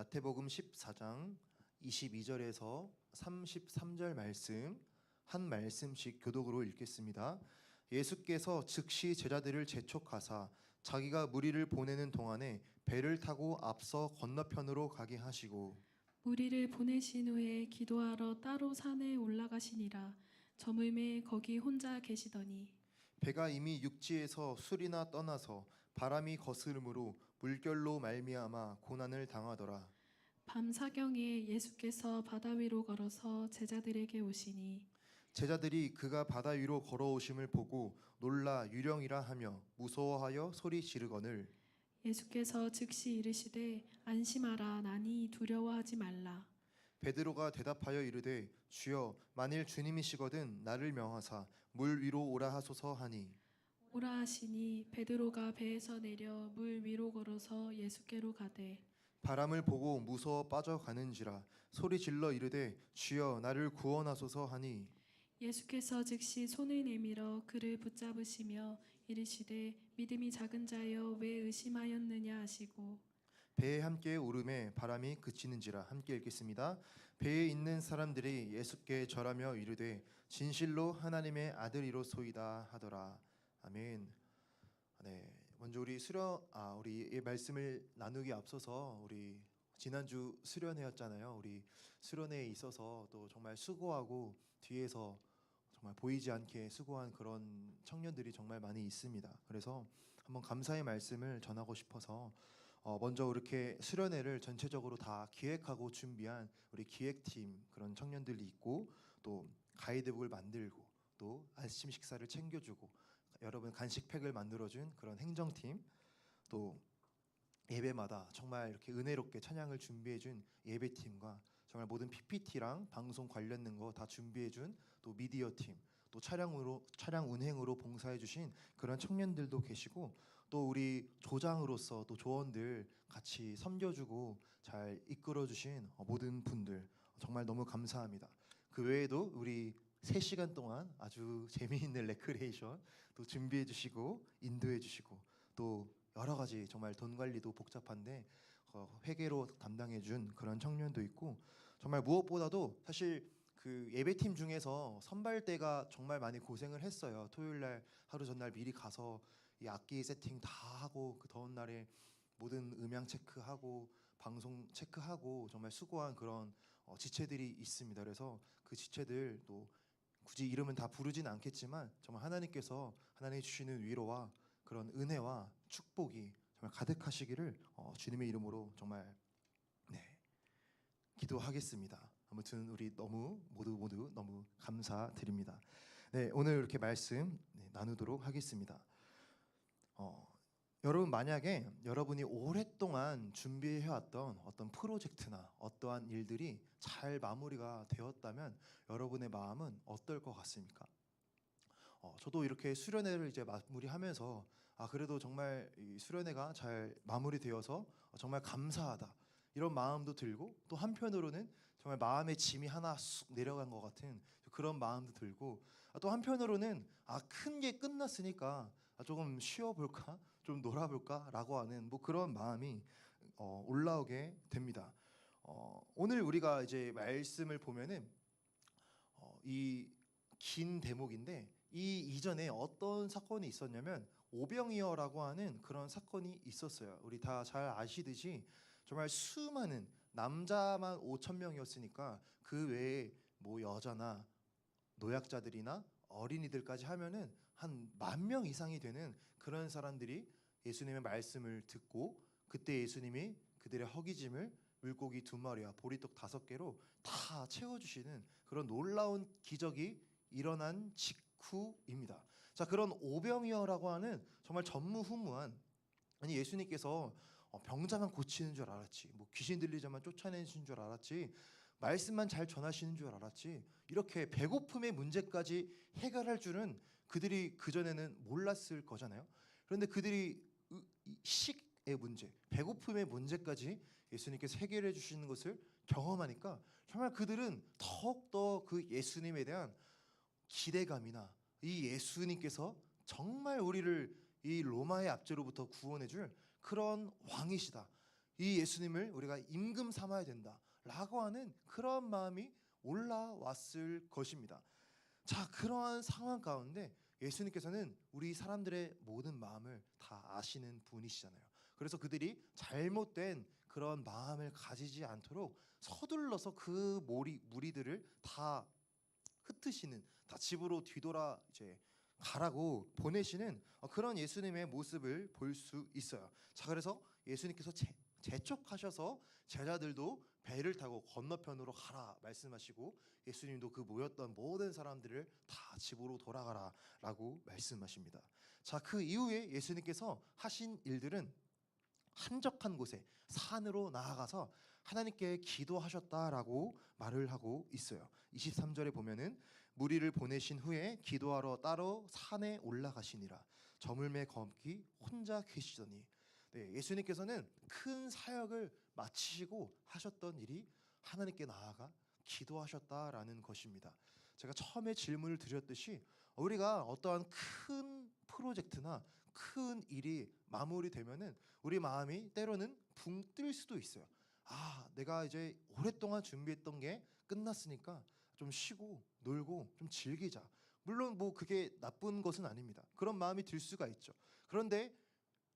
마태복음 14장 22절에서 33절 말씀 한 말씀씩 교독으로 읽겠습니다. 예수께서 즉시 제자들을 재촉하사 자기가 무리를 보내는 동안에 배를 타고 앞서 건너편으로 가게 하시고 무리를 보내신 후에 기도하러 따로 산에 올라가시니라. 저물매 거기 혼자 계시더니 배가 이미 육지에서 술이나 떠나서 바람이 거스름으로 물결로 말미암아 고난을 당하더라. 밤 사경에 예수께서 바다 위로 걸어서 제자들에게 오시니 제자들이 그가 바다 위로 걸어오심을 보고 놀라 유령이라 하며 무서워하여 소리 지르거늘 예수께서 즉시 이르시되 안심하라. 나니 두려워하지 말라. 베드로가 대답하여 이르되 주여 만일 주님이시거든 나를 명하사 물 위로 오라 하소서 하니 오라 하시니 베드로가 배에서 내려 물 위로 걸어서 예수께로 가되 바람을 보고 무서워 빠져가는지라 소리 질러 이르되 주여 나를 구원하소서 하니 예수께서 즉시 손을 내밀어 그를 붙잡으시며 이르시되 믿음이 작은 자여 왜 의심하였느냐 하시고 배에 함께 오름에 바람이 그치는지라. 함께 읽겠습니다. 배에 있는 사람들이 예수께 절하며 이르되 진실로 하나님의 아들이로소이다 하더라. 아멘. 네, 먼저 우리 우리 이 말씀을 나누기 앞서서 우리 지난주 수련회였잖아요. 우리 수련회에 있어서 또 정말 수고하고 뒤에서 정말 보이지 않게 수고한 그런 청년들이 정말 많이 있습니다. 그래서 한번 감사의 말씀을 전하고 싶어서 먼저 이렇게 수련회를 전체적으로 다 기획하고 준비한 우리 기획팀 그런 청년들이 있고 또 가이드북을 만들고 또 아침 식사를 챙겨주고 여러분 간식팩을 만들어준 그런 행정팀 또 예배마다 정말 이렇게 은혜롭게 찬양을 준비해준 예배팀과 정말 모든 PPT랑 방송 관련된 거 다 준비해준 또 미디어팀 또 차량 운행으로 봉사해주신 그런 청년들도 계시고 또 우리 조장으로서 또 조원들 같이 섬겨주고 잘 이끌어주신 모든 분들 정말 너무 감사합니다. 그 외에도 우리 3시간 동안 아주 재미있는 레크레이션 또 준비해 주시고 인도해 주시고 또 여러 가지 정말 돈 관리도 복잡한데 회계로 담당해 준 그런 청년도 있고 정말 무엇보다도 사실 그 예배팀 중에서 선발대가 정말 많이 고생을 했어요. 토요일 날 하루 전날 미리 가서 이 악기 세팅 다 하고 그 더운 날에 모든 음향 체크하고 방송 체크하고 정말 수고한 그런 지체들이 있습니다. 그래서 그 지체들 또 굳이 이름은 다 부르진 않겠지만 정말 하나님이 주시는 위로와 그런 은혜와 축복이 정말 가득하시기를 주님의 이름으로 정말 기도하겠습니다. 아무튼 우리 모두 너무 감사드립니다. 네, 오늘 이렇게 말씀 나누도록 하겠습니다. 여러분 만약에 여러분이 오랫동안 준비해왔던 어떤 프로젝트나 어떠한 일들이 잘 마무리가 되었다면 여러분의 마음은 어떨 것 같습니까? 저도 이렇게 수련회를 이제 마무리하면서 그래도 정말 이 수련회가 잘 마무리되어서 정말 감사하다 이런 마음도 들고 또 한편으로는 정말 마음의 짐이 하나 쑥 내려간 것 같은 그런 마음도 들고 또 한편으로는 큰 게 끝났으니까 조금 쉬어볼까 좀 놀아볼까 라고 하는 그런 마음이 올라오게 됩니다. 오늘 우리가 이제 말씀을 보면은 이 긴 대목인데 이 이전에 어떤 사건이 있었냐면 오병이어라고 하는 그런 사건이 있었어요. 우리 다 잘 아시듯이 정말 수많은 남자만 5,000명이었으니까 그 외에 여자나 노약자들이나 어린이들까지 하면은 한 10,000명 이상이 되는 그런 사람들이 예수님의 말씀을 듣고 그때 예수님이 그들의 허기짐을 물고기 2마리와 보리떡 5개로 다 채워주시는 그런 놀라운 기적이 일어난 직후입니다. 자, 그런 오병이어라고 하는 정말 전무후무한 예수님께서 병자만 고치는 줄 알았지 귀신 들리자만 쫓아내시는 줄 알았지 말씀만 잘 전하시는 줄 알았지 이렇게 배고픔의 문제까지 해결할 줄은 그들이 그전에는 몰랐을 거잖아요. 그런데 그들이 식의 문제, 배고픔의 문제까지 예수님께서 해결해 주시는 것을 경험하니까 정말 그들은 더욱더 그 예수님에 대한 기대감이나 이 예수님께서 정말 우리를 이 로마의 압제로부터 구원해 줄 그런 왕이시다 이 예수님을 우리가 임금 삼아야 된다라고 하는 그런 마음이 올라왔을 것입니다. 자, 그러한 상황 가운데 예수님께서는 우리 사람들의 모든 마음을 다 아시는 분이시잖아요. 그래서 그들이 잘못된 그런 마음을 가지지 않도록 서둘러서 그 무리들을 다 흩으시는, 다 집으로 뒤돌아 이제 가라고 보내시는 그런 예수님의 모습을 볼 수 있어요. 자, 그래서 예수님께서 재촉하셔서 제자들도 배를 타고 건너편으로 가라 말씀하시고, 예수님도 그 모였던 모든 사람들을 다 집으로 돌아가라라고 말씀하십니다. 자, 그 이후에 예수님께서 하신 일들은 한적한 곳에 산으로 나아가서 하나님께 기도하셨다라고 말을 하고 있어요. 23절에 보면은 무리를 보내신 후에 기도하러 따로 산에 올라가시니라. 저물매 검기 혼자 계시더니. 네, 예수님께서는 큰 사역을 마치시고 하셨던 일이 하나님께 나아가 기도하셨다라는 것입니다. 제가 처음에 질문을 드렸듯이 우리가 어떠한 큰 프로젝트나 큰 일이 마무리되면은 우리 마음이 때로는 붕 뜰 수도 있어요. 아, 내가 이제 오랫동안 준비했던 게 끝났으니까 좀 쉬고 놀고 좀 즐기자. 물론 뭐 그게 나쁜 것은 아닙니다. 그런 마음이 들 수가 있죠. 그런데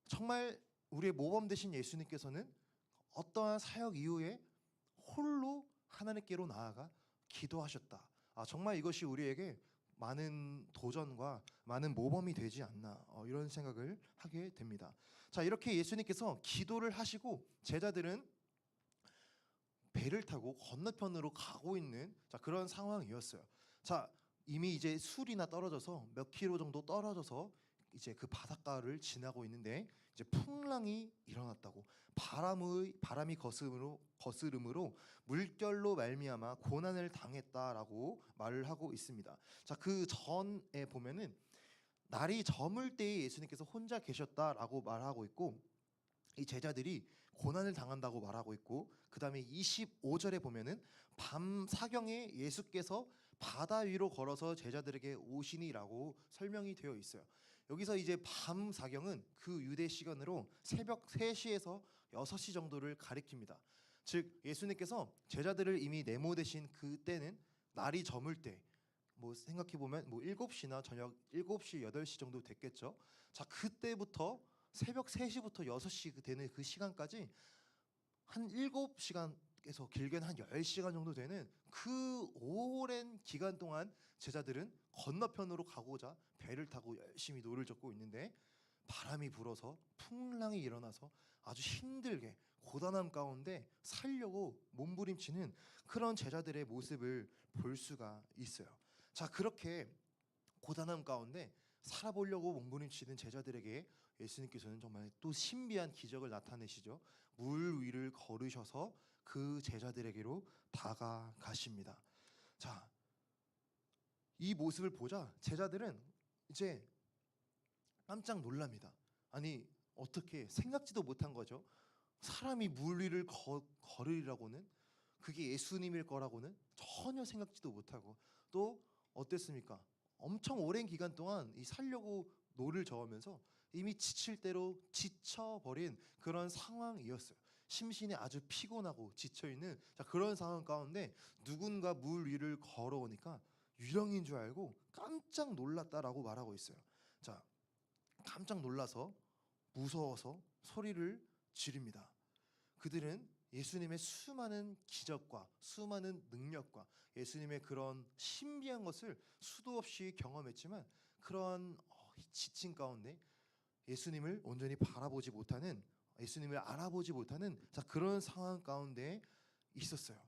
정말 우리의 모범 되신 예수님께서는 어떠한 사역 이후에 홀로 하나님께로 나아가 기도하셨다. 아, 정말 이것이 우리에게 많은 도전과 많은 모범이 되지 않나, 이런 생각을 하게 됩니다. 자, 이렇게 예수님께서 기도를 하시고 제자들은 배를 타고 건너편으로 가고 있는 그런 상황이었어요. 자, 이미 이제 술이나 떨어져서 몇 킬로 정도 떨어져서 이제 그 바닷가를 지나고 있는데 이제 풍랑이 일어났다고, 바람이 거스름으로 물결로 말미암아 고난을 당했다라고 말을 하고 있습니다. 자, 그 전에 보면은 날이 저물 때에 예수님께서 혼자 계셨다라고 말하고 있고, 이 제자들이 고난을 당한다고 말하고 있고, 그 다음에 25절에 보면은 밤 사경에 예수께서 바다 위로 걸어서 제자들에게 오시니라고 설명이 되어 있어요. 여기서 이제 밤 사경은 그 유대 시간으로 새벽 3시에서 6시 정도를 가리킵니다. 즉 예수님께서 제자들을 이미 내모되신 그때는 날이 저물 때, 뭐 생각해 보면 뭐 7시나 저녁 7시 8시 정도 됐겠죠. 자, 그때부터 새벽 3시부터 6시 되는 그 시간까지 한 7시간에서 길게는 한 10시간 정도 되는 그 오랜 기간 동안 제자들은 건너편으로 가고자 배를 타고 열심히 노를 젓고 있는데, 바람이 불어서 풍랑이 일어나서 아주 힘들게 고단함 가운데 살려고 몸부림치는 그런 제자들의 모습을 볼 수가 있어요. 자, 그렇게 고단함 가운데 살아보려고 몸부림치는 제자들에게 예수님께서는 정말 또 신비한 기적을 나타내시죠. 물 위를 걸으셔서 그 제자들에게로 다가가십니다. 자, 이 모습을 보자 제자들은 이제 깜짝 놀랍니다. 아니, 어떻게 생각지도 못한 거죠. 사람이 물 위를 걸으리라고는, 그게 예수님일 거라고는 전혀 생각지도 못하고, 또 어땠습니까? 엄청 오랜 기간 동안 이 살려고 노를 저으면서 이미 지칠 대로 지쳐버린 그런 상황이었어요. 심신이 아주 피곤하고 지쳐있는 그런 상황 가운데 누군가 물 위를 걸어오니까 유령인 줄 알고 깜짝 놀랐다라고 말하고 있어요. 자, 깜짝 놀라서 무서워서 소리를 지릅니다. 그들은 예수님의 수많은 기적과 수많은 능력과 예수님의 그런 신비한 것을 수도 없이 경험했지만, 그런 지친 가운데 예수님을 온전히 바라보지 못하는, 예수님을 알아보지 못하는 그런 상황 가운데 있었어요.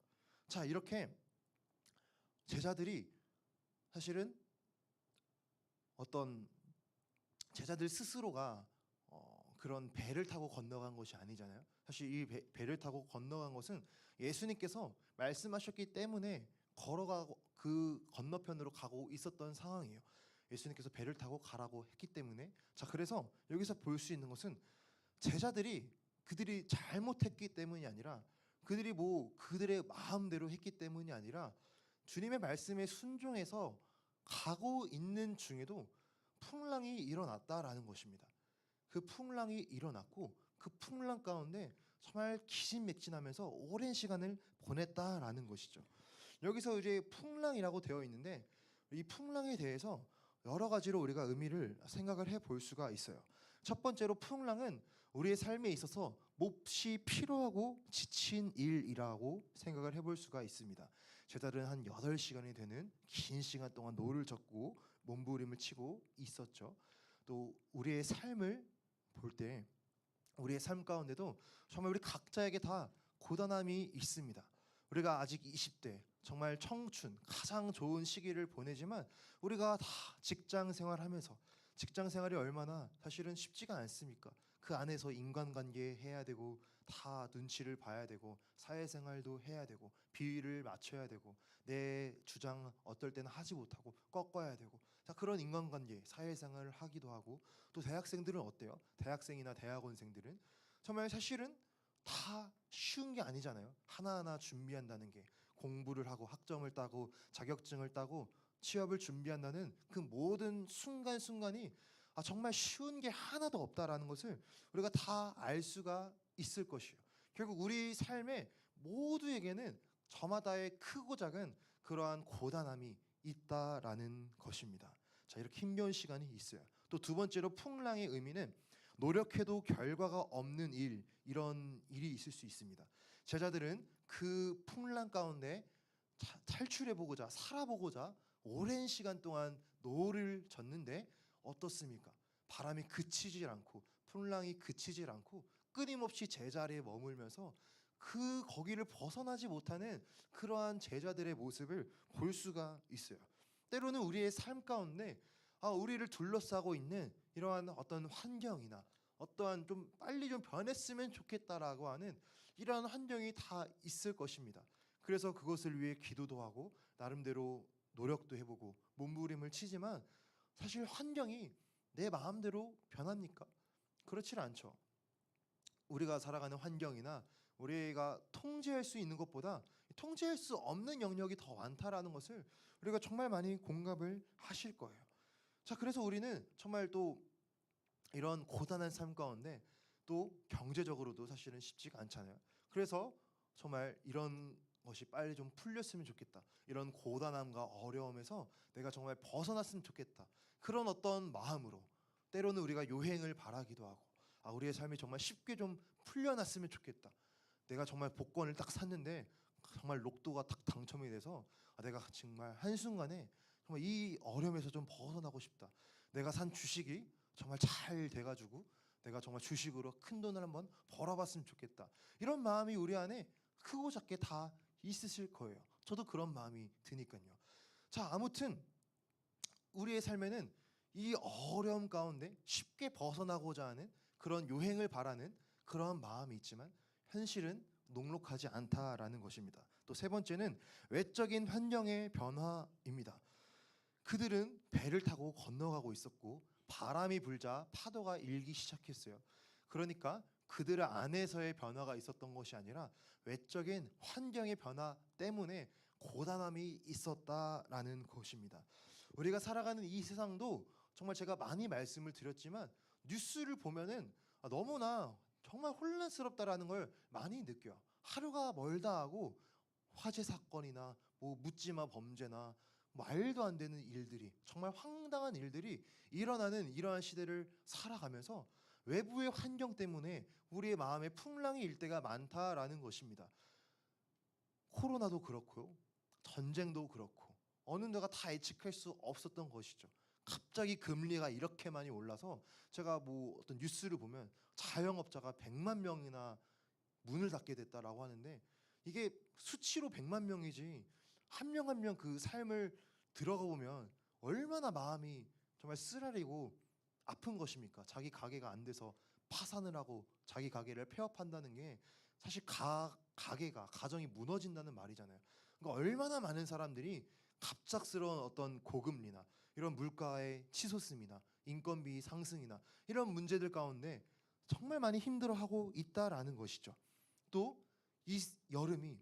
자, 이렇게 제자들이 사실은 어떤 제자들 스스로가 그런 배를 타고 건너간 것이 아니잖아요. 사실 이 배를 타고 건너간 것은 예수님께서 말씀하셨기 때문에 걸어가고 그 건너편으로 가고 있었던 상황이에요. 예수님께서 배를 타고 가라고 했기 때문에. 자, 그래서 여기서 볼 수 있는 것은 그들이 잘못했기 때문이 아니라, 그들이 뭐 그들의 마음대로 했기 때문이 아니라, 주님의 말씀에 순종해서 가고 있는 중에도 풍랑이 일어났다라는 것입니다. 그 풍랑이 일어났고 그 풍랑 가운데 정말 기진맥진하면서 오랜 시간을 보냈다라는 것이죠. 여기서 이제 풍랑이라고 되어 있는데 이 풍랑에 대해서 여러 가지로 우리가 의미를 생각을 해볼 수가 있어요. 첫 번째로 풍랑은 우리의 삶에 있어서 몹시 피로하고 지친 일이라고 생각을 해볼 수가 있습니다. 제자들은 한 8시간이 되는 긴 시간 동안 노를 젓고 몸부림을 치고 있었죠. 또 우리의 삶을 볼 때 우리의 삶 가운데도 정말 우리 각자에게 다 고단함이 있습니다. 우리가 아직 20대 정말 청춘 가장 좋은 시기를 보내지만 우리가 다 직장 생활하면서 직장 생활이 얼마나 사실은 쉽지가 않습니까? 그 안에서 인간관계 해야 되고 다 눈치를 봐야 되고 사회생활도 해야 되고 비위를 맞춰야 되고 내 주장 어떨 때는 하지 못하고 꺾어야 되고 자 그런 인간관계 사회생활을 하기도 하고 또 대학생들은 어때요? 대학생이나 대학원생들은 정말 사실은 다 쉬운 게 아니잖아요. 하나하나 준비한다는 게 공부를 하고 학점을 따고 자격증을 따고 취업을 준비한다는 그 모든 순간순간이 정말 쉬운 게 하나도 없다라는 것을 우리가 다 알 수가 있을 것이에요. 결국 우리 삶의 모두에게는 저마다의 크고 작은 그러한 고단함이 있다라는 것입니다. 자, 이렇게 힘겨운 시간이 있어요. 또 두 번째로 풍랑의 의미는 노력해도 결과가 없는 일, 이런 일이 있을 수 있습니다. 제자들은 그 풍랑 가운데 탈출해보고자 살아보고자 오랜 시간 동안 노를 젓는데 어떻습니까? 바람이 그치질 않고 풍랑이 그치질 않고 끊임없이 제자리에 머물면서 그 거기를 벗어나지 못하는 그러한 제자들의 모습을 볼 수가 있어요. 때로는 우리의 삶 가운데 우리를 둘러싸고 있는 이러한 어떤 환경이나 어떠한 좀 빨리 좀 변했으면 좋겠다라고 하는 이러한 환경이 다 있을 것입니다. 그래서 그것을 위해 기도도 하고 나름대로 노력도 해보고 몸부림을 치지만 사실 환경이 내 마음대로 변합니까? 그렇지 않죠. 우리가 살아가는 환경이나 우리가 통제할 수 있는 것보다 통제할 수 없는 영역이 더 많다라는 것을 우리가 정말 많이 공감을 하실 거예요. 자, 그래서 우리는 정말 또 이런 고단한 삶 가운데 또 경제적으로도 사실은 쉽지가 않잖아요. 그래서 정말 이런 것이 빨리 좀 풀렸으면 좋겠다. 이런 고단함과 어려움에서 내가 정말 벗어났으면 좋겠다. 그런 어떤 마음으로 때로는 우리가 요행을 바라기도 하고 우리의 삶이 정말 쉽게 좀 풀려났으면 좋겠다. 내가 정말 복권을 딱 샀는데 정말 로또가 딱 당첨이 돼서 내가 정말 한순간에 정말 이 어려움에서 좀 벗어나고 싶다. 내가 산 주식이 정말 잘 돼가지고 내가 정말 주식으로 큰 돈을 한번 벌어봤으면 좋겠다. 이런 마음이 우리 안에 크고 작게 다 있으실 거예요. 저도 그런 마음이 드니까요. 자, 아무튼 우리의 삶에는 이 어려움 가운데 쉽게 벗어나고자 하는 그런 요행을 바라는 그런 마음이 있지만 현실은 녹록하지 않다라는 것입니다. 또 세 번째는 외적인 환경의 변화입니다. 그들은 배를 타고 건너가고 있었고 바람이 불자 파도가 일기 시작했어요. 그러니까 그들 안에서의 변화가 있었던 것이 아니라 외적인 환경의 변화 때문에 고단함이 있었다라는 것입니다. 우리가 살아가는 이 세상도 정말 제가 많이 말씀을 드렸지만 뉴스를 보면은 너무나 정말 혼란스럽다라는 걸 많이 느껴요. 하루가 멀다 하고 화재 사건이나 뭐 묻지마 범죄나 말도 안 되는 일들이 정말 황당한 일들이 일어나는 이러한 시대를 살아가면서 외부의 환경 때문에 우리의 마음에 풍랑이 일 때가 많다라는 것입니다. 코로나도 그렇고요. 전쟁도 그렇고 어느 누가 다 예측할 수 없었던 것이죠. 갑자기 금리가 이렇게 많이 올라서 제가 뭐 어떤 뉴스를 보면 자영업자가 100만 명이나 문을 닫게 됐다라고 하는데 이게 수치로 100만 명이지 한 명 한 명 그 삶을 들어가 보면 얼마나 마음이 정말 쓰라리고 아픈 것입니까? 자기 가게가 안 돼서 파산을 하고 자기 가게를 폐업한다는 게 사실 가게가 가정이 무너진다는 말이잖아요. 그러니까 얼마나 많은 사람들이 갑작스러운 어떤 고금리나 이런 물가의 치솟음이나 인건비 상승이나 이런 문제들 가운데 정말 많이 힘들어하고 있다라는 것이죠. 또 이 여름이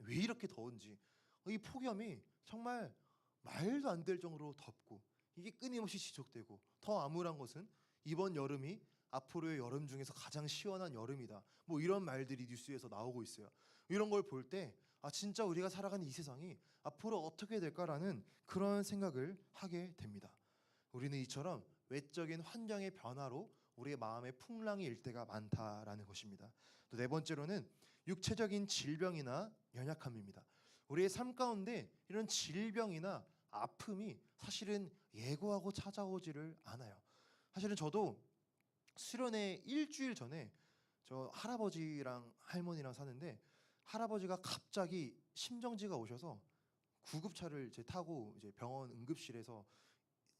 왜 이렇게 더운지 이 폭염이 정말 말도 안 될 정도로 덥고 이게 끊임없이 지속되고 더 암울한 것은 이번 여름이 앞으로의 여름 중에서 가장 시원한 여름이다. 뭐 이런 말들이 뉴스에서 나오고 있어요. 이런 걸 볼 때 진짜 우리가 살아가는 이 세상이 앞으로 어떻게 될까라는 그런 생각을 하게 됩니다. 우리는 이처럼 외적인 환경의 변화로 우리의 마음의 풍랑이 일 때가 많다라는 것입니다. 또 네 번째로는 육체적인 질병이나 연약함입니다. 우리의 삶 가운데 이런 질병이나 아픔이 사실은 예고하고 찾아오지를 않아요. 사실은 저도 수련회 일주일 전에 저 할아버지랑 할머니랑 사는데 할아버지가 갑자기 심정지가 오셔서 구급차를 이제 타고 이제 병원 응급실에서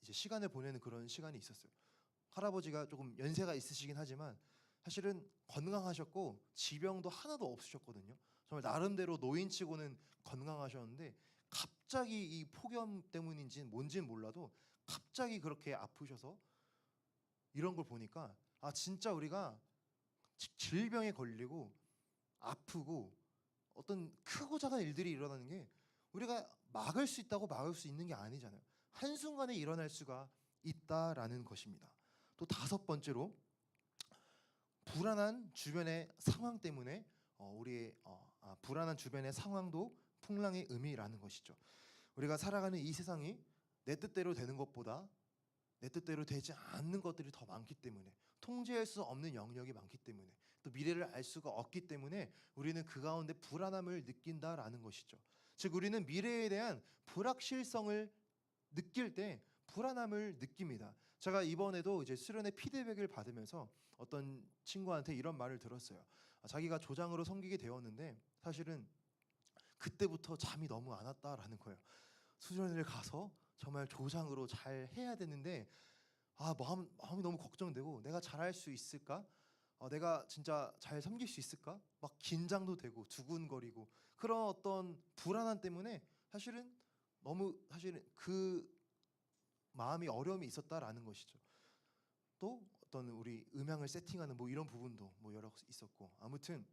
이제 시간을 보내는 그런 시간이 있었어요. 할아버지가 조금 연세가 있으시긴 하지만 사실은 건강하셨고 지병도 하나도 없으셨거든요. 정말 나름대로 노인치고는 건강하셨는데 갑자기 이 폭염 때문인지는 뭔지는 몰라도 갑자기 그렇게 아프셔서 이런 걸 보니까 진짜 우리가 질병에 걸리고 아프고 어떤 크고 작은 일들이 일어나는 게 우리가 막을 수 있다고 막을 수 있는 게 아니잖아요. 한순간에 일어날 수가 있다라는 것입니다. 또 다섯 번째로 불안한 주변의 상황 때문에 우리의 불안한 주변의 상황도 풍랑의 의미라는 것이죠. 우리가 살아가는 이 세상이 내 뜻대로 되는 것보다 내 뜻대로 되지 않는 것들이 더 많기 때문에 통제할 수 없는 영역이 많기 때문에 또 미래를 알 수가 없기 때문에 우리는 그 가운데 불안함을 느낀다라는 것이죠. 즉 우리는 미래에 대한 불확실성을 느낄 때 불안함을 느낍니다. 제가 이번에도 이제 수련회 피드백을 받으면서 어떤 친구한테 이런 말을 들었어요. 자기가 조장으로 섬기게 되었는데 사실은 그때부터 잠이 너무 안 왔다라는 거예요. 수련회를 가서 정말 조장으로 잘 해야 되는데 마음이 너무 걱정되고 내가 잘할 수 있을까? 내가 진짜 잘 섬길 수 있을까? 막 긴장도 되고 두근거리고 그런 어떤 불안함 때문에 사실은 그 마음이 어려움이 있었다라는 것이죠. 또 어떤 우리 음향을 세팅하는 뭐 이런 부분도 뭐 여러 있었고 아무튼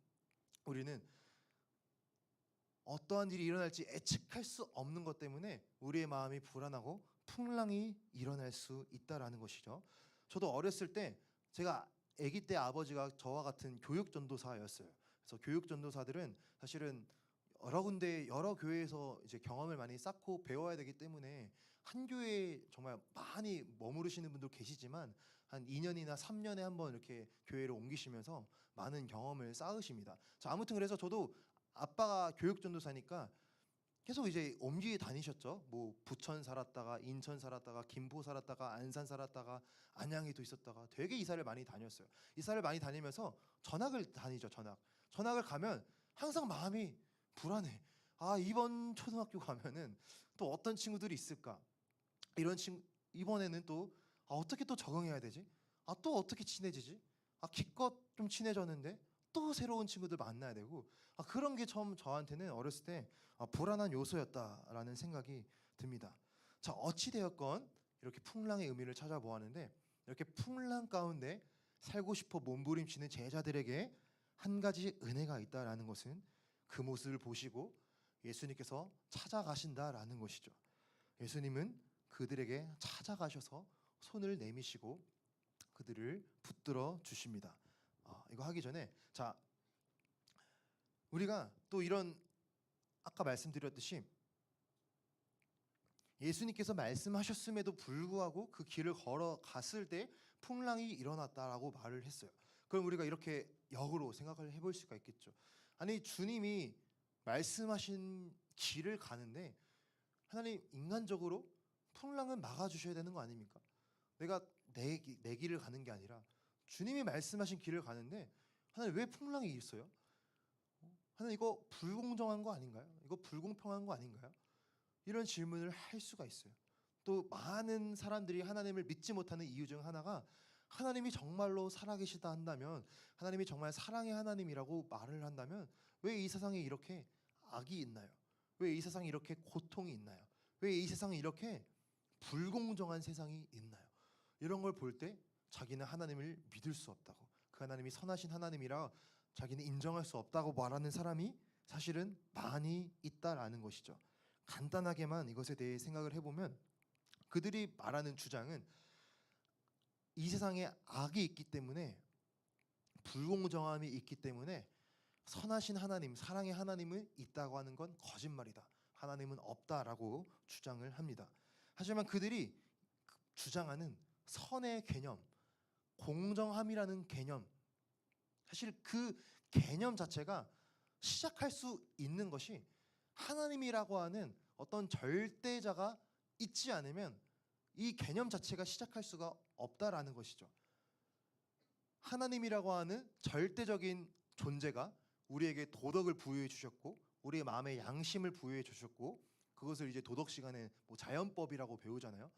우리는 어떠한 일이 일어날지 예측할 수 없는 것 때문에 우리의 마음이 불안하고 풍랑이 일어날 수 있다라는 것이죠. 저도 어렸을 때 제가 아기 때 아버지가 저와 같은 교육 전도사였어요. 그래서 교육 전도사들은 사실은 여러 군데 여러 교회에서 이제 경험을 많이 쌓고 배워야 되기 때문에 한 교회에 정말 많이 머무르시는 분도 계시지만 한 2년이나 3년에 한번 이렇게 교회를 옮기시면서 많은 경험을 쌓으십니다. 자, 아무튼 그래서 저도 아빠가 교육 전도사니까 계속 이제 옮기 다니셨죠. 뭐 부천 살았다가 인천 살았다가 김포 살았다가 안산 살았다가 안양에도 있었다가 되게 이사를 많이 다녔어요. 이사를 많이 다니면서 전학을 다니죠. 전학을 가면 항상 마음이 불안해. 이번 초등학교 가면은 또 어떤 친구들이 있을까? 이런 친구 이번에는 또 어떻게 또 적응해야 되지? 또 어떻게 친해지지? 기껏 좀 친해졌는데 또 새로운 친구들 만나야 되고 그런 게 처음 저한테는 어렸을 때 불안한 요소였다라는 생각이 듭니다. 자, 어찌 되었건 이렇게 풍랑의 의미를 찾아보았는데 이렇게 풍랑 가운데 살고 싶어 몸부림치는 제자들에게 한 가지 은혜가 있다라는 것은 그 모습을 보시고 예수님께서 찾아가신다라는 것이죠. 예수님은 그들에게 찾아가셔서 손을 내미시고 그들을 붙들어 주십니다. 이거 하기 전에 자 우리가 또 이런 아까 말씀드렸듯이 예수님께서 말씀하셨음에도 불구하고 그 길을 걸어갔을 때 풍랑이 일어났다라고 말을 했어요. 그럼 우리가 이렇게 역으로 생각을 해볼 수가 있겠죠. 아니 주님이 말씀하신 길을 가는데 하나님 인간적으로 풍랑은 막아주셔야 되는 거 아닙니까? 내가 내 길을 가는 게 아니라 주님이 말씀하신 길을 가는데 하나님 왜 풍랑이 있어요? 하나님 이거 불공정한 거 아닌가요? 이거 불공평한 거 아닌가요? 이런 질문을 할 수가 있어요. 또 많은 사람들이 하나님을 믿지 못하는 이유 중 하나가 하나님이 정말로 살아계시다 한다면 하나님이 정말 사랑의 하나님이라고 말을 한다면 왜 이 세상에 이렇게 악이 있나요? 왜 이 세상에 이렇게 고통이 있나요? 왜 이 세상에 이렇게 불공정한 세상이 있나요? 이런 걸 볼 때 자기는 하나님을 믿을 수 없다고 그 하나님이 선하신 하나님이라 자기는 인정할 수 없다고 말하는 사람이 사실은 많이 있다라는 것이죠. 간단하게만 이것에 대해 생각을 해보면 그들이 말하는 주장은 이 세상에 악이 있기 때문에, 불공정함이 있기 때문에 선하신 하나님, 사랑의 하나님은 있다고 하는 건 거짓말이다. 하나님은 없다라고 주장을 합니다. 하지만 그들이 주장하는 선의 개념, 공정함이라는 개념, 사실 그 개념 자체가 시작할 수 있는 것이 하나님이라고 하는 어떤 절대자가 있지 않으면 이 개념 자체가 시작할 수가 없다라는 것이죠. 하나님이라고 하는 절대적인 존재가 우리에게 도덕을 부여해 주셨고, 우리의 마음에 양심을 부여해 주셨고, 그것을 이제 도덕 시간에 뭐 자연법이라고 배우잖아요.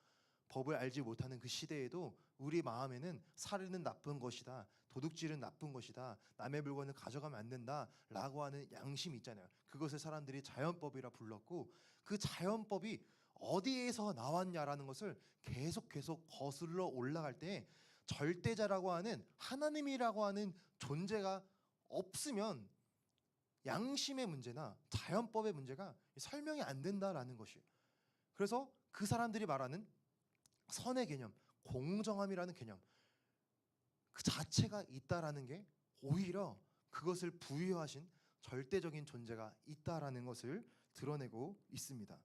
법을 알지 못하는 그 시대에도 우리 마음에는 살인은 나쁜 것이다, 도둑질은 나쁜 것이다, 남의 물건을 가져가면 안 된다라고 하는 양심이 있잖아요. 그것을 사람들이 자연법이라 불렀고, 그 자연법이 어디에서 나왔냐라는 것을 계속 거슬러 올라갈 때 절대자라고 하는 하나님이라고 하는 존재가 없으면 양심의 문제나 자연법의 문제가 설명이 안 된다라는 것이에요. 그래서 그 사람들이 말하는 선의 개념, 공정함이라는 개념 그 자체가 있다라는 게 오히려 그것을 부여하신 절대적인 존재가 있다라는 것을 드러내고 있습니다.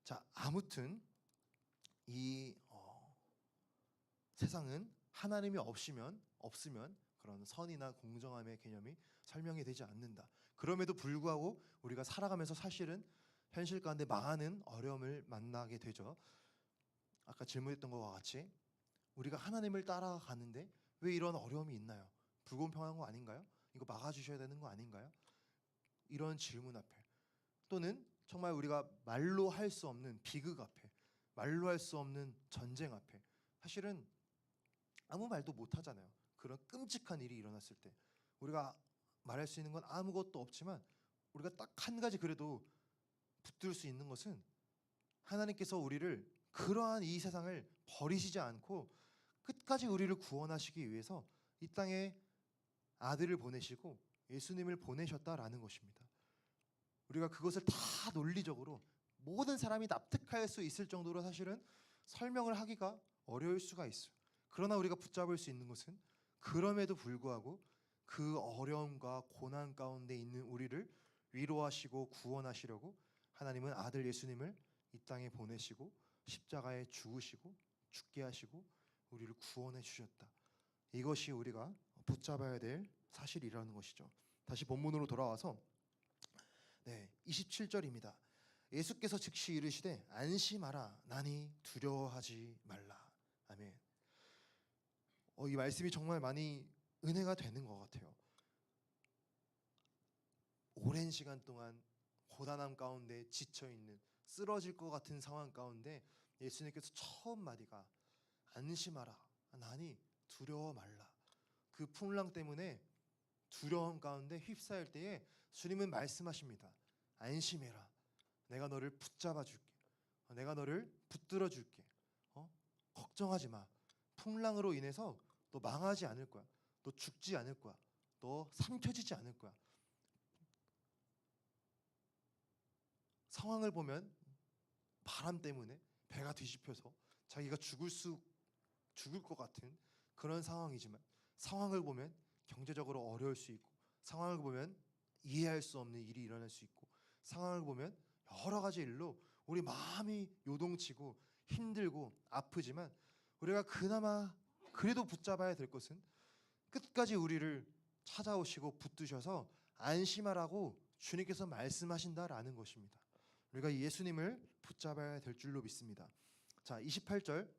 자, 아무튼 이 세상은 하나님이 없으면 그런 선이나 공정함의 개념이 설명이 되지 않는다. 그럼에도 불구하고 우리가 살아가면서 사실은 현실 가운데 많은 어려움을 만나게 되죠. 아까 질문했던 것과 같이 우리가 하나님을 따라가는데 왜 이런 어려움이 있나요? 불공평한 거 아닌가요? 이거 막아주셔야 되는 거 아닌가요? 이런 질문 앞에, 또는 정말 우리가 말로 할 수 없는 비극 앞에, 말로 할 수 없는 전쟁 앞에, 사실은 아무 말도 못 하잖아요. 그런 끔찍한 일이 일어났을 때 우리가 말할 수 있는 건 아무것도 없지만, 우리가 딱 한 가지 그래도 붙들 수 있는 것은 하나님께서 우리를 그러한 이 세상을 버리시지 않고 끝까지 우리를 구원하시기 위해서 이 땅에 아들을 보내시고 예수님을 보내셨다라는 것입니다. 우리가 그것을 다 논리적으로 모든 사람이 납득할 수 있을 정도로 사실은 설명을 하기가 어려울 수가 있어요. 그러나 우리가 붙잡을 수 있는 것은 그럼에도 불구하고 그 어려움과 고난 가운데 있는 우리를 위로하시고 구원하시려고 하나님은 아들 예수님을 이 땅에 보내시고 십자가에 죽으시고 죽게 하시고 우리를 구원해 주셨다. 이것이 우리가 붙잡아야 될 사실이라는 것이죠. 다시 본문으로 돌아와서 27절입니다. 예수께서 즉시 이르시되 안심하라 나니 두려워하지 말라. 아멘. 이 말씀이 정말 많이 은혜가 되는 것 같아요. 오랜 시간 동안 고단함 가운데 지쳐있는, 쓰러질 것 같은 상황 가운데 예수님께서 처음 마디가 안심하라 나니 두려워 말라. 그 풍랑 때문에 두려움 가운데 휩싸일 때에 주님은 말씀하십니다. 안심해라. 내가 너를 붙잡아 줄게. 내가 너를 붙들어 줄게. 걱정하지 마. 풍랑으로 인해서 너 망하지 않을 거야. 너 죽지 않을 거야. 너 삼켜지지 않을 거야. 상황을 보면 바람 때문에 배가 뒤집혀서 자기가 죽을 것 같은 그런 상황이지만, 상황을 보면 경제적으로 어려울 수 있고, 상황을 보면 이해할 수 없는 일이 일어날 수 있고, 상황을 보면 여러 가지 일로 우리 마음이 요동치고 힘들고 아프지만, 우리가 그나마 그래도 붙잡아야 될 것은 끝까지 우리를 찾아오시고 붙드셔서 안심하라고 주님께서 말씀하신다라는 것입니다. 우리가 예수님을 붙잡아야 될 줄로 믿습니다. 자, 28절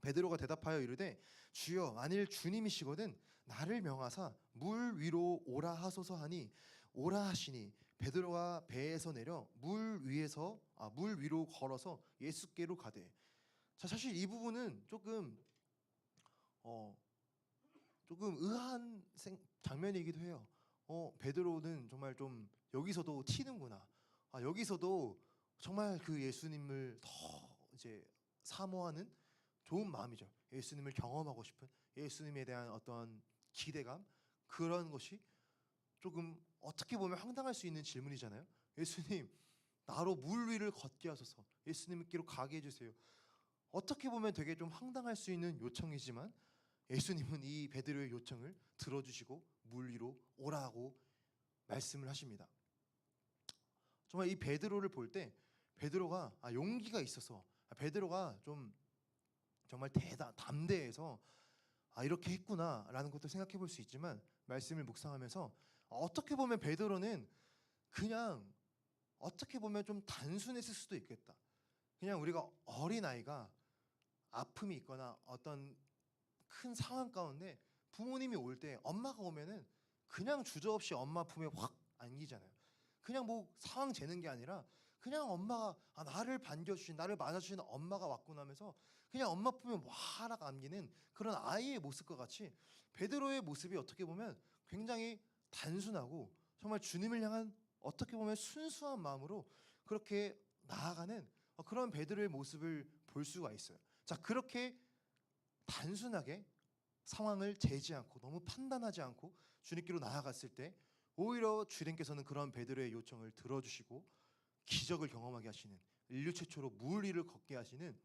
베드로가 대답하여 이르되 주여 만일 주님이시거든 나를 명하사 물 위로 오라 하소서 하니 오라 하시니 베드로가 배에서 내려 물 위로 걸어서 예수께로 가되. 자, 사실 이 부분은 조금 의아한 장면이기도 해요. 베드로는 정말 좀 여기서도 튀는구나. 여기서도 정말 그 예수님을 더 이제 사모하는 좋은 마음이죠. 예수님을 경험하고 싶은, 예수님에 대한 어떤 기대감, 그런 것이 조금 어떻게 보면 황당할 수 있는 질문이잖아요. 예수님, 나로 물 위를 걷게 하소서. 예수님께로 가게 해주세요. 어떻게 보면 되게 좀 황당할 수 있는 요청이지만, 예수님은 이 베드로의 요청을 들어주시고 물 위로 오라고 말씀을 하십니다. 정말 이 베드로를 볼 때 베드로가 용기가 있어서, 베드로가 좀 정말 담대해서 이렇게 했구나라는 것도 생각해 볼 수 있지만, 말씀을 묵상하면서 어떻게 보면 베드로는 그냥 어떻게 보면 좀 단순했을 수도 있겠다. 그냥 우리가 어린아이가 아픔이 있거나 어떤 큰 상황 가운데 부모님이 올 때, 엄마가 오면은 그냥 주저없이 엄마 품에 확 안기잖아요. 그냥 뭐 상황 재는 게 아니라 그냥 엄마가 나를 반겨주신, 나를 맞아주시는 엄마가 왔구나 하면서 그냥 엄마 품에 와락 안기는 그런 아이의 모습과 같이 베드로의 모습이 어떻게 보면 굉장히 단순하고 정말 주님을 향한 어떻게 보면 순수한 마음으로 그렇게 나아가는 그런 베드로의 모습을 볼 수가 있어요. 자, 그렇게 단순하게 상황을 재지 않고 너무 판단하지 않고 주님께로 나아갔을 때 오히려 주님께서는 그런 베드로의 요청을 들어주시고 기적을 경험하게 하시는, 인류 최초로 물 위를 걷게 하시는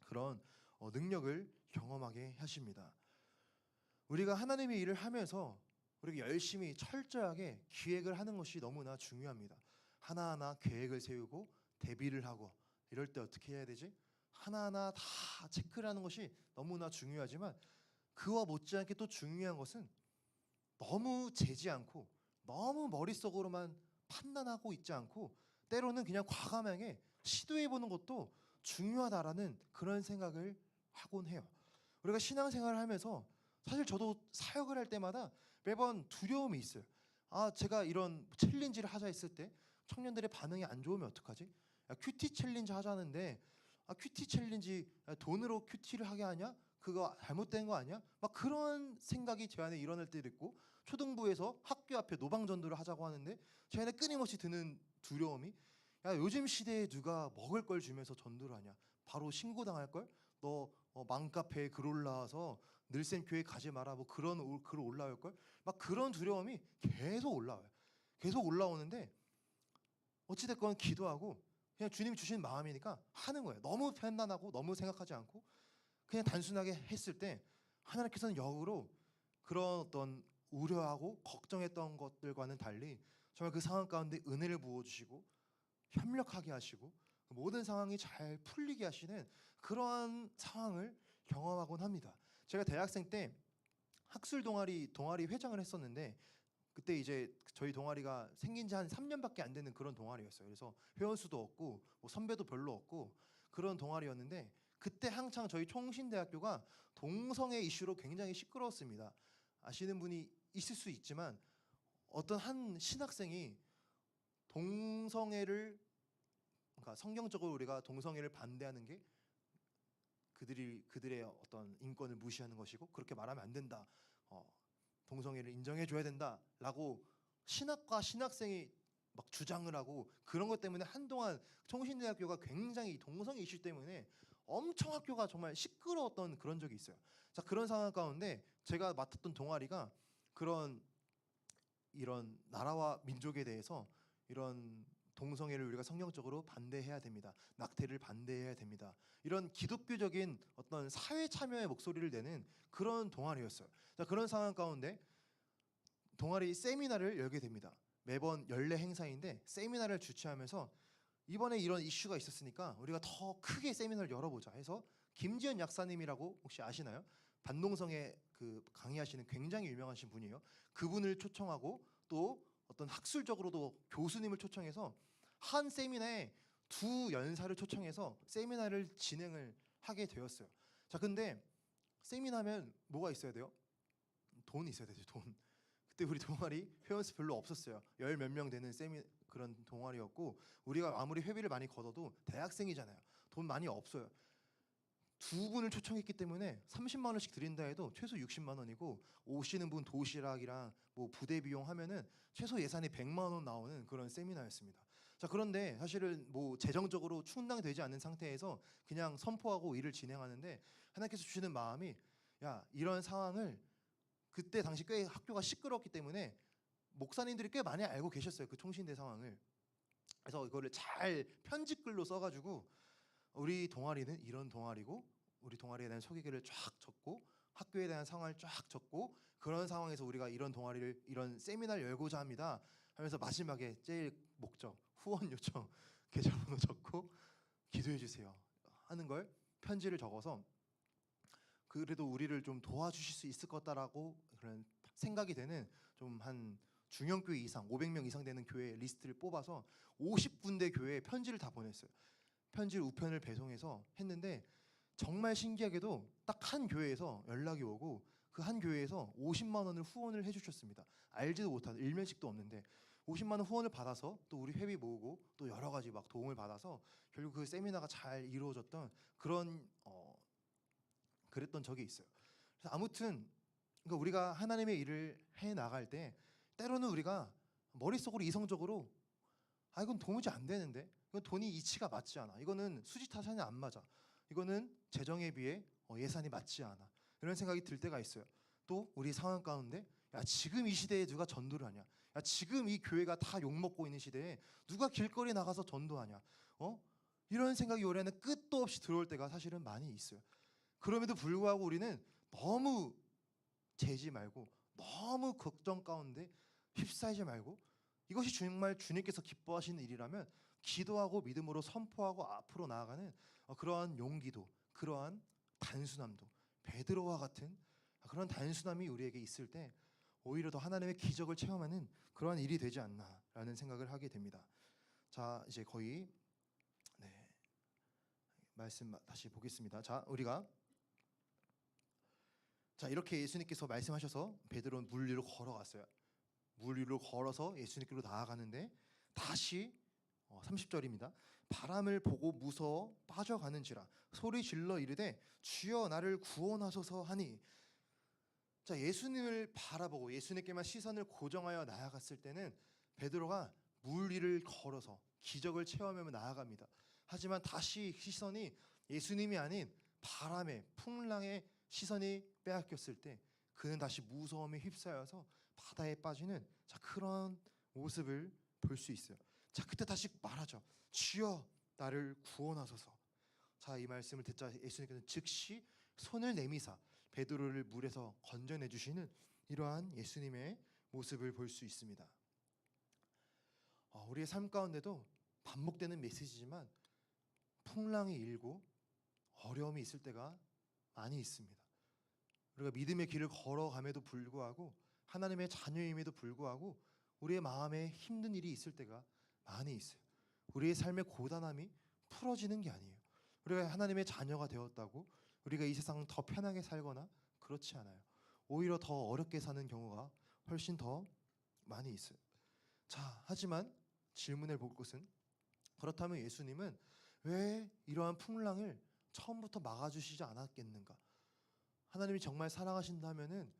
그런 능력을 경험하게 하십니다. 우리가 하나님의 일을 하면서 우리가 열심히 철저하게 기획을 하는 것이 너무나 중요합니다. 하나하나 계획을 세우고 대비를 하고 이럴 때 어떻게 해야 되지? 하나하나 다 체크를 하는 것이 너무나 중요하지만, 그와 못지않게 또 중요한 것은 너무 재지 않고 너무 머릿속으로만 판단하고 있지 않고 때로는 그냥 과감하게 시도해보는 것도 중요하다라는 그런 생각을 하곤 해요. 우리가 신앙생활을 하면서 사실 저도 사역을 할 때마다 매번 두려움이 있어요. 제가 이런 챌린지를 하자 했을 때 청년들의 반응이 안 좋으면 어떡하지? 큐티 챌린지 하자는데 큐티 챌린지 돈으로 큐티를 하게 하냐? 그거 잘못된 거 아니야? 막 그런 생각이 제 안에 일어날 때도 있고, 초등부에서 학교 앞에 노방전도를 하자고 하는데 제 안에 끊임없이 드는 두려움이, 요즘 시대에 누가 먹을 걸 주면서 전도를 하냐? 바로 신고당할 걸? 너 맘카페에 글 올라와서 늘샘 교회 가지 마라, 뭐 그런 글 올라올 걸? 막 그런 두려움이 계속 올라와요. 계속 올라오는데 어찌됐건 기도하고 그냥 주님이 주신 마음이니까 하는 거예요. 너무 판단하고 너무 생각하지 않고 그냥 단순하게 했을 때 하나님께서는 역으로 그런 어떤 우려하고 걱정했던 것들과는 달리 정말 그 상황 가운데 은혜를 부어주시고 협력하게 하시고 모든 상황이 잘 풀리게 하시는 그러한 상황을 경험하곤 합니다. 제가 대학생 때 학술 동아리 회장을 했었는데, 그때 이제 저희 동아리가 생긴 지 한 3년밖에 안 되는 그런 동아리였어요. 그래서 회원수도 없고 뭐 선배도 별로 없고 그런 동아리였는데, 그때 한창 저희 총신대학교가 동성애 이슈로 굉장히 시끄러웠습니다. 아시는 분이 있을 수 있지만 어떤 한 신학생이 동성애를, 그러니까 성경적으로 우리가 동성애를 반대하는 게 그들의 어떤 인권을 무시하는 것이고 그렇게 말하면 안 된다. 동성애를 인정해 줘야 된다라고 신학과 신학생이 막 주장을 하고, 그런 것 때문에 한동안 총신대학교가 굉장히 동성애 이슈 때문에 엄청 학교가 정말 시끄러웠던 그런 적이 있어요. 자, 그런 상황 가운데 제가 맡았던 동아리가 이런 나라와 민족에 대해서 이런 동성애를 우리가 성경적으로 반대해야 됩니다. 낙태를 반대해야 됩니다. 이런 기독교적인 어떤 사회 참여의 목소리를 내는 그런 동아리였어요. 자, 그런 상황 가운데 동아리 세미나를 열게 됩니다. 매번 연례 행사인데 세미나를 주최하면서 이번에 이런 이슈가 있었으니까 우리가 더 크게 세미나를 열어보자 해서 김지연 약사님이라고 혹시 아시나요? 반동성애 강의하시는 굉장히 유명하신 분이에요. 그분을 초청하고 또 어떤 학술적으로도 교수님을 초청해서 한 세미나에 두 연사를 초청해서 세미나를 진행을 하게 되었어요. 자, 근데 세미나면 뭐가 있어야 돼요? 돈이 있어야 되죠. 돈. 그때 우리 동아리 회원수 별로 없었어요. 열 몇 명 되는 그런 동아리였고, 우리가 아무리 회비를 많이 걷어도 대학생이잖아요. 돈 많이 없어요. 두 분을 초청했기 때문에 30만 원씩 드린다 해도 최소 60만 원이고, 오시는 분 도시락이랑 뭐 부대 비용 하면은 최소 예산이 100만 원 나오는 그런 세미나였습니다. 자, 그런데 사실은 뭐 재정적으로 충당되지 않는 상태에서 그냥 선포하고 일을 진행하는데 하나님께서 주시는 마음이, 이런 상황을, 그때 당시 꽤 학교가 시끄럽기 때문에 목사님들이 꽤 많이 알고 계셨어요. 그 총신대 상황을. 그래서 이거를 잘 편집글로 써가지고 우리 동아리는 이런 동아리고 우리 동아리에 대한 소개글을 쫙 적고 학교에 대한 상황을 쫙 적고 그런 상황에서 우리가 이런 동아리를 이런 세미나를 열고자 합니다 하면서 마지막에 제일 목적 후원 요청 계좌번호 적고 기도해 주세요 하는 걸 편지를 적어서 그래도 우리를 좀 도와주실 수 있을 거다라고 그런 생각이 되는 좀 한 중형교회 이상 500명 이상 되는 교회 리스트를 뽑아서 50군데 교회에 편지를 다 보냈어요. 편지를 우편을 배송해서 했는데 정말 신기하게도 딱 한 교회에서 연락이 오고 그 한 교회에서 50만 원을 후원을 해주셨습니다. 알지도 못한 일면식도 없는데 50만 원 후원을 받아서 또 우리 회비 모으고 또 여러 가지 막 도움을 받아서 결국 그 세미나가 잘 이루어졌던 그런 그랬던 적이 있어요. 그래서 아무튼 그러니까 우리가 하나님의 일을 해 나갈 때 때로는 우리가 머릿속으로 이성적으로 아 이건 도무지 안 되는데 이건 돈이 이치가 맞지 않아 이거는 수지타산이 안 맞아 이거는 재정에 비해 예산이 맞지 않아 이런 생각이 들 때가 있어요. 또 우리 상황 가운데 야 지금 이 시대에 누가 전도를 하냐 야 지금 이 교회가 다 욕먹고 있는 시대에 누가 길거리 나가서 전도하냐 이런 생각이 올해는 끝도 없이 들어올 때가 사실은 많이 있어요. 그럼에도 불구하고 우리는 너무 재지 말고 너무 걱정 가운데 휩싸이지 말고 이것이 정말 주님께서 기뻐하시는 일이라면 기도하고 믿음으로 선포하고 앞으로 나아가는 그러한 용기도 그러한 단순함도 베드로와 같은 그런 단순함이 우리에게 있을 때 오히려 더 하나님의 기적을 체험하는 그러한 일이 되지 않나라는 생각을 하게 됩니다. 자 이제 거의 말씀 다시 보겠습니다. 자 우리가 자 이렇게 예수님께서 말씀하셔서 베드로는 물 위로 걸어갔어요. 물 위로 걸어서 예수님께로 나아가는데 다시 30절입니다. 바람을 보고 무서워 빠져가는지라 소리 질러 이르되 주여 나를 구원하소서 하니 자 예수님을 바라보고 예수님께만 시선을 고정하여 나아갔을 때는 베드로가 물 위를 걸어서 기적을 체험하며 나아갑니다. 하지만 다시 시선이 예수님이 아닌 바람에 풍랑에 시선이 빼앗겼을 때 그는 다시 무서움에 휩싸여서 바다에 빠지는 자 그런 모습을 볼 수 있어요. 자 그때 다시 말하죠. 주여 나를 구원하소서. 자 이 말씀을 듣자 예수님께서는 즉시 손을 내미사 베드로를 물에서 건져내 주시는 이러한 예수님의 모습을 볼 수 있습니다. 우리의 삶 가운데도 반복되는 메시지지만 풍랑이 일고 어려움이 있을 때가 많이 있습니다. 우리가 믿음의 길을 걸어감에도 불구하고 하나님의 자녀임에도 불구하고 우리의 마음에 힘든 일이 있을 때가 많이 있어요. 우리의 삶의 고단함이 풀어지는 게 아니에요. 우리가 하나님의 자녀가 되었다고 우리가 이 세상 더 편하게 살거나 그렇지 않아요. 오히려 더 어렵게 사는 경우가 훨씬 더 많이 있어요. 자, 하지만 질문해 볼 것은 그렇다면 예수님은 왜 이러한 풍랑을 처음부터 막아주시지 않았겠는가? 하나님이 정말 사랑하신다면은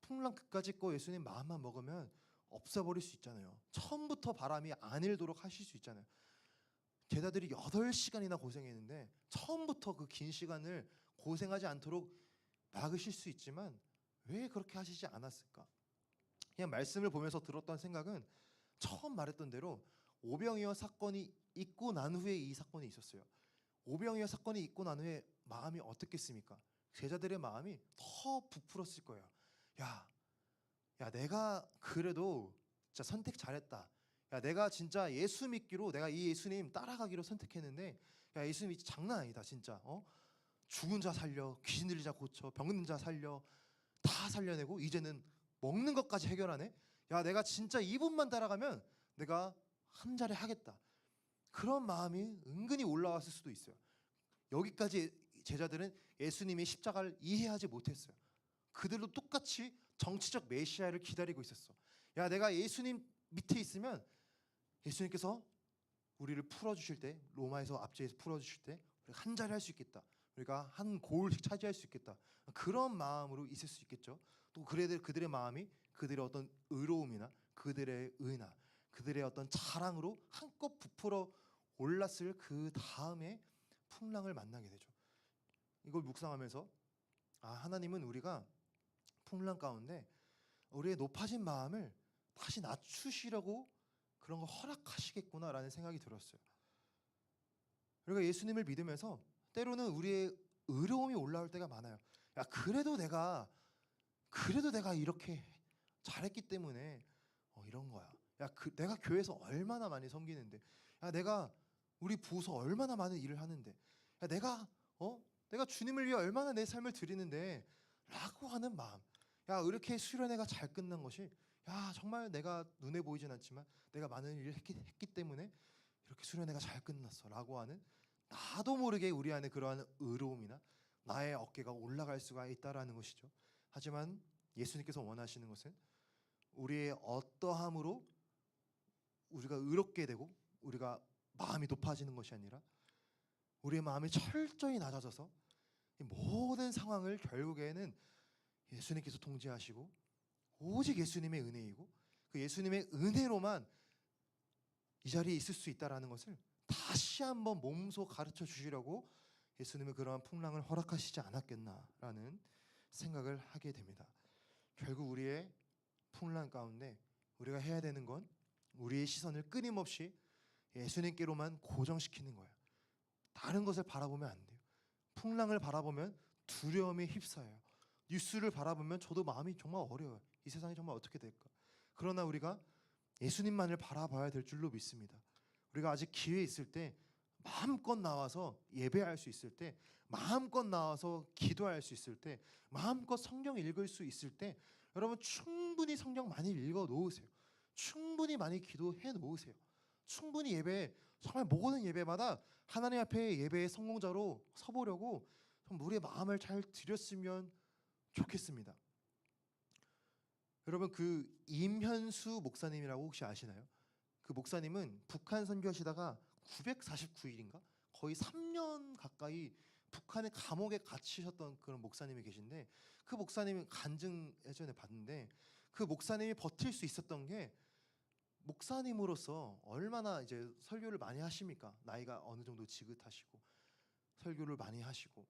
풍랑 끝까지 거 예수님 마음만 먹으면 없애버릴 수 있잖아요. 처음부터 바람이 안 일도록 하실 수 있잖아요. 제자들이 8시간이나 고생했는데 처음부터 그 긴 시간을 고생하지 않도록 막으실 수 있지만 왜 그렇게 하시지 않았을까? 그냥 말씀을 보면서 들었던 생각은 처음 말했던 대로 오병이어 사건이 있고 난 후에 이 사건이 있었어요. 오병이어 사건이 있고 난 후에 마음이 어떻겠습니까? 제자들의 마음이 더 부풀었을 거예요. 야 내가 그래도 진짜 선택 잘했다. 야 내가 진짜 예수 믿기로 내가 이 예수님 따라가기로 선택했는데 야 예수님이 장난 아니다 진짜. 죽은 자 살려, 귀신 들린 자 고쳐, 병든 자 살려, 다 살려내고 이제는 먹는 것까지 해결하네. 야 내가 진짜 이분만 따라가면 내가 한 자리 하겠다. 그런 마음이 은근히 올라왔을 수도 있어요. 여기까지 제자들은 예수님의 십자가를 이해하지 못했어요. 그들도 똑같이 정치적 메시아를 기다리고 있었어. 야 내가 예수님 밑에 있으면 예수님께서 우리를 풀어주실 때 로마에서 앞제에서 풀어주실 때 우리가 한 자리 할 수 있겠다. 우리가 한 고을씩 차지할 수 있겠다. 그런 마음으로 있을 수 있겠죠. 또 그들의 마음이 그들의 어떤 의로움이나 그들의 의나 그들의 어떤 자랑으로 한껏 부풀어 올랐을 그 다음에 풍랑을 만나게 되죠. 이걸 묵상하면서 하나님은 우리가 풍랑 가운데 우리의 높아진 마음을 다시 낮추시려고 그런 거 허락하시겠구나라는 생각이 들었어요. 우리가 예수님을 믿으면서 때로는 우리의 의로움이 올라올 때가 많아요. 야, 그래도 내가 이렇게 잘했기 때문에 이런 거야. 야, 내가 교회에서 얼마나 많이 섬기는데, 야, 내가 우리 부서 얼마나 많은 일을 하는데, 야, 내가 주님을 위해 얼마나 내 삶을 드리는데라고 하는 마음. 야, 이렇게 수련회가 잘 끝난 것이, 야, 정말 내가 눈에 보이진 않지만 내가 많은 일을 했기 때문에 이렇게 수련회가 잘 끝났어라고 하는, 나도 모르게 우리 안에 그러한 의로움이나 나의 어깨가 올라갈 수가 있다라는 것이죠. 하지만 예수님께서 원하시는 것은 우리의 어떠함으로 우리가 의롭게 되고 우리가 마음이 높아지는 것이 아니라 우리의 마음이 철저히 낮아져서 이 모든 상황을 결국에는 예수님께서 통제하시고 오직 예수님의 은혜이고 그 예수님의 은혜로만 이 자리에 있을 수 있다라는 것을 다시 한번 몸소 가르쳐 주시려고 예수님은 그러한 풍랑을 허락하시지 않았겠나라는 생각을 하게 됩니다. 결국 우리의 풍랑 가운데 우리가 해야 되는 건 우리의 시선을 끊임없이 예수님께로만 고정시키는 거예요. 다른 것을 바라보면 안 돼요. 풍랑을 바라보면 두려움에 휩싸여요. 뉴스를 바라보면 저도 마음이 정말 어려워요. 이 세상이 정말 어떻게 될까? 그러나 우리가 예수님만을 바라봐야 될 줄로 믿습니다. 우리가 아직 기회 있을 때 마음껏 나와서 예배할 수 있을 때, 마음껏 나와서 기도할 수 있을 때, 마음껏 성경 읽을 수 있을 때, 여러분 충분히 성경 많이 읽어 놓으세요. 충분히 많이 기도해 놓으세요. 충분히 정말 모든 예배마다 하나님 앞에 예배의 성공자로 서보려고 우리의 마음을 잘 들였으면 좋겠습니다. 여러분 그 임현수 목사님이라고 혹시 아시나요? 그 목사님은 북한 선교하시다가 949일인가 거의 3년 가까이 북한의 감옥에 갇히셨던 그런 목사님이 계신데, 그 목사님이 간증 예전에 봤는데 그 목사님이 버틸 수 있었던 게, 목사님으로서 얼마나 이제 설교를 많이 하십니까? 나이가 어느 정도 지긋하시고 설교를 많이 하시고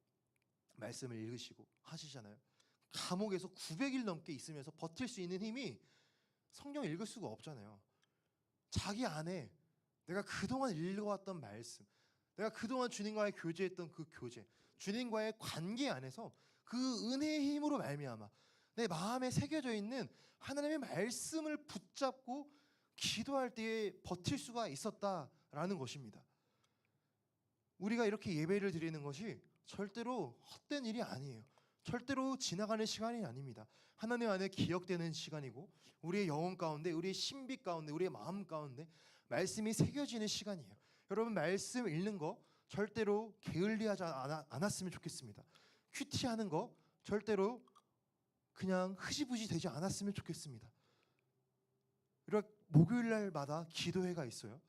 말씀을 읽으시고 하시잖아요. 감옥에서 900일 넘게 있으면서 버틸 수 있는 힘이 성경 읽을 수가 없잖아요. 자기 안에 내가 그동안 읽어왔던 말씀, 내가 그동안 주님과의 교제했던 그 교제, 주님과의 관계 안에서 그 은혜의 힘으로 말미암아 내 마음에 새겨져 있는 하나님의 말씀을 붙잡고 기도할 때에 버틸 수가 있었다라는 것입니다. 우리가 이렇게 예배를 드리는 것이 절대로 헛된 일이 아니에요. 절대로 지나가는 시간이 아닙니다. 하나님 안에 기억되는 시간이고 우리의 영혼 가운데, 우리의 신비 가운데, 우리의 마음 가운데 말씀이 새겨지는 시간이에요. 여러분 말씀 읽는 거 절대로 게을리하지 않았으면 좋겠습니다. 큐티하는 거 절대로 그냥 흐지부지 되지 않았으면 좋겠습니다. 이렇게 목요일 날마다 기도회가 있어요.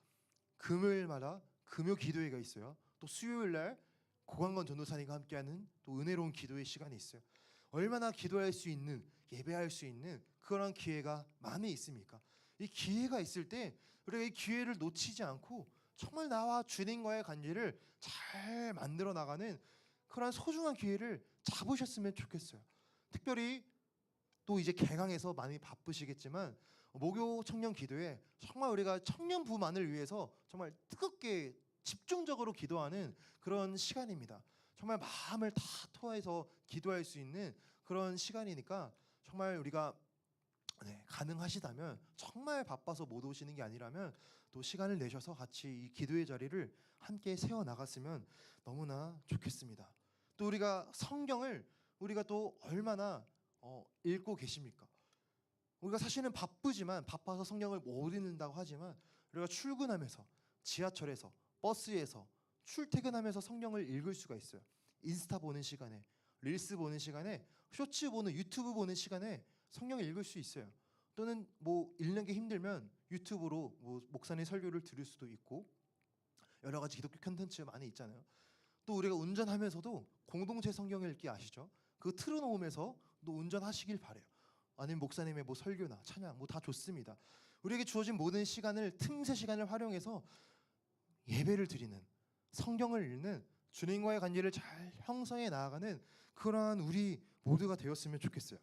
금요일마다 금요 기도회가 있어요. 또 수요일 날 고강건 전도사님과 함께하는 또 은혜로운 기도의 시간이 있어요. 얼마나 기도할 수 있는, 예배할 수 있는 그런 기회가 많이 있습니까? 이 기회가 있을 때 우리가 이 기회를 놓치지 않고 정말 나와 주님과의 관계를 잘 만들어 나가는 그런 소중한 기회를 잡으셨으면 좋겠어요. 특별히 또 이제 개강해서 많이 바쁘시겠지만 목요 청년 기도회 정말 우리가 청년부만을 위해서 정말 뜨겁게 집중적으로 기도하는 그런 시간입니다. 정말 마음을 다 토해서 기도할 수 있는 그런 시간이니까 정말 우리가 가능하시다면, 정말 바빠서 못 오시는 게 아니라면 또 시간을 내셔서 같이 이 기도의 자리를 함께 세워 나갔으면 너무나 좋겠습니다. 또 우리가 성경을 우리가 또 얼마나 읽고 계십니까? 우리가 사실은 바빠서 성경을 못 읽는다고 하지만 우리가 출근하면서, 지하철에서, 버스에서, 출퇴근하면서 성경을 읽을 수가 있어요. 인스타 보는 시간에, 릴스 보는 시간에, 쇼츠 보는, 유튜브 보는 시간에 성경을 읽을 수 있어요. 또는 뭐 읽는 게 힘들면 유튜브로 뭐 목사님 설교를 들을 수도 있고 여러 가지 기독교 콘텐츠 많이 있잖아요. 또 우리가 운전하면서도 공동체 성경 읽기 아시죠? 그거 틀어놓으면서 또 운전하시길 바래요. 아니면 목사님의 뭐 설교나 찬양 뭐 다 좋습니다. 우리에게 주어진 모든 시간을, 틈새 시간을 활용해서 예배를 드리는, 성경을 읽는, 주님과의 관계를 잘 형성해 나아가는 그러한 우리 모두가 되었으면 좋겠어요.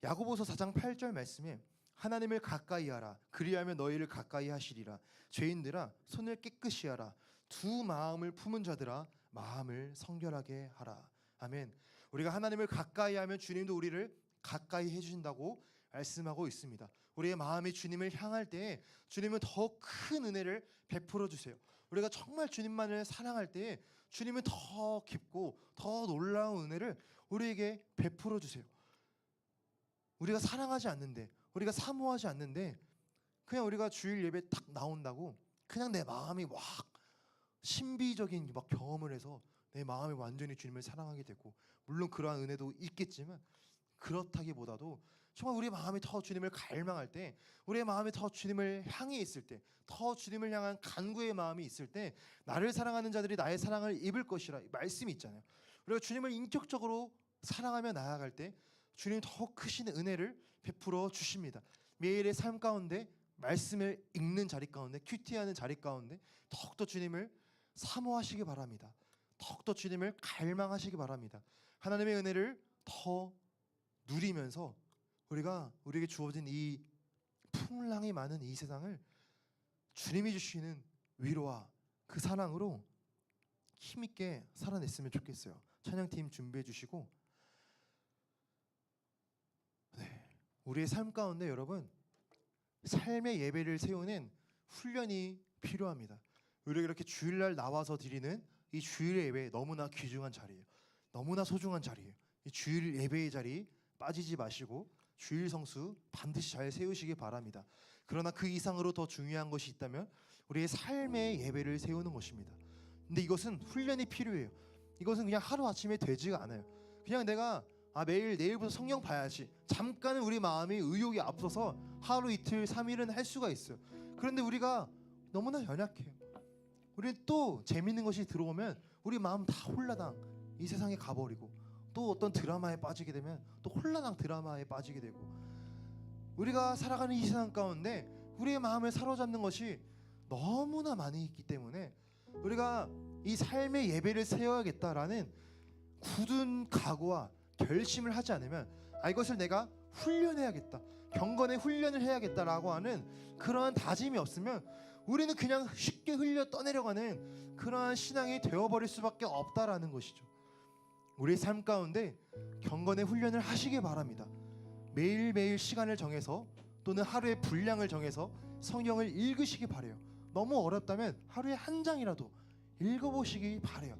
야고보서 4장 8절 말씀에 하나님을 가까이 하라, 그리하면 너희를 가까이 하시리라. 죄인들아 손을 깨끗이 하라, 두 마음을 품은 자들아 마음을 성결하게 하라. 아멘. 우리가 하나님을 가까이 하면 주님도 우리를 가까이 해주신다고 말씀하고 있습니다. 우리의 마음이 주님을 향할 때 주님은 더 큰 은혜를 베풀어 주세요. 우리가 정말 주님만을 사랑할 때 주님은 더 깊고 더 놀라운 은혜를 우리에게 베풀어 주세요. 우리가 사랑하지 않는데, 우리가 사모하지 않는데, 그냥 우리가 주일 예배 딱 나온다고 그냥 내 마음이 막 신비적인 막 경험을 해서 내 마음이 완전히 주님을 사랑하게 되고, 물론 그러한 은혜도 있겠지만 그렇다기보다도 정말 우리의 마음이 더 주님을 갈망할 때, 우리의 마음이 더 주님을 향해 있을 때, 더 주님을 향한 간구의 마음이 있을 때 나를 사랑하는 자들이 나의 사랑을 입을 것이라 말씀이 있잖아요. 우리가 주님을 인격적으로 사랑하며 나아갈 때 주님 더 크신 은혜를 베풀어 주십니다. 매일의 삶 가운데, 말씀을 읽는 자리 가운데, 큐티하는 자리 가운데 더욱더 주님을 사모하시기 바랍니다. 더욱더 주님을 갈망하시기 바랍니다. 하나님의 은혜를 더 누리면서 우리에게 주어진 이 풍랑이 많은 이 세상을 주님이 주시는 위로와 그 사랑으로 힘있게 살아냈으면 좋겠어요. 찬양팀 준비해 주시고, 우리의 삶 가운데 여러분, 삶의 예배를 세우는 훈련이 필요합니다. 우리가 이렇게 주일날 나와서 드리는 이 주일 예배 너무나 귀중한 자리예요. 너무나 소중한 자리예요. 이 주일 예배의 자리 빠지지 마시고 주일 성수 반드시 잘 세우시기 바랍니다. 그러나 그 이상으로 더 중요한 것이 있다면 우리의 삶의 예배를 세우는 것입니다. 근데 이것은 훈련이 필요해요. 이것은 그냥 하루아침에 되지가 않아요. 그냥 내가 매일 내일부터 성경 봐야지, 잠깐은 우리 마음이 의욕이 앞서서 하루 이틀 3일은 할 수가 있어요. 그런데 우리가 너무나 연약해요. 우리는 또 재밌는 것이 들어오면 우리 마음 다 홀라당 이 세상에 가버리고, 또 어떤 드라마에 빠지게 되면 또 홀라당 드라마에 빠지게 되고, 우리가 살아가는 이 세상 가운데 우리의 마음을 사로잡는 것이 너무나 많이 있기 때문에 우리가 이 삶의 예배를 세워야겠다라는 굳은 각오와 결심을 하지 않으면, 이것을 내가 훈련해야겠다, 경건의 훈련을 해야겠다라고 하는 그러한 다짐이 없으면 우리는 그냥 쉽게 흘려 떠내려가는 그러한 신앙이 되어버릴 수밖에 없다라는 것이죠. 우리의 삶 가운데 경건의 훈련을 하시기 바랍니다. 매일매일 시간을 정해서 또는 하루의 분량을 정해서 성경을 읽으시기 바래요. 너무 어렵다면 하루에 한 장이라도 읽어보시기 바래요.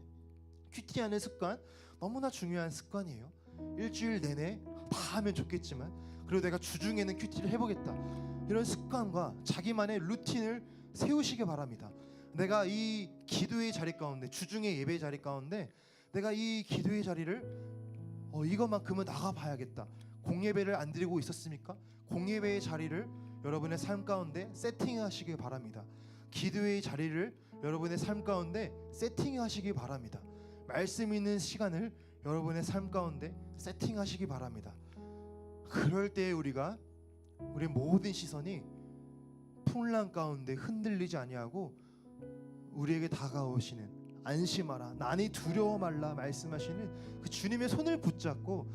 큐티하는 습관 너무나 중요한 습관이에요. 일주일 내내 다 하면 좋겠지만 그래도 내가 주중에는 큐티를 해보겠다, 이런 습관과 자기만의 루틴을 세우시기 바랍니다. 내가 이 기도의 자리 가운데, 주중의 예배 자리 가운데 내가 이 기도의 자리를 이것만큼은 나가봐야겠다. 공예배를 안 드리고 있었습니까? 공예배의 자리를 여러분의 삶 가운데 세팅하시기 바랍니다. 기도의 자리를 여러분의 삶 가운데 세팅하시기 바랍니다. 말씀 있는 시간을 여러분의 삶 가운데 세팅하시기 바랍니다. 그럴 때 우리의 모든 시선이 풍랑 가운데 흔들리지 아니하고 우리에게 다가오시는, 안심하라, 난이 두려워 말라 말씀하시는 그 주님의 손을 붙잡고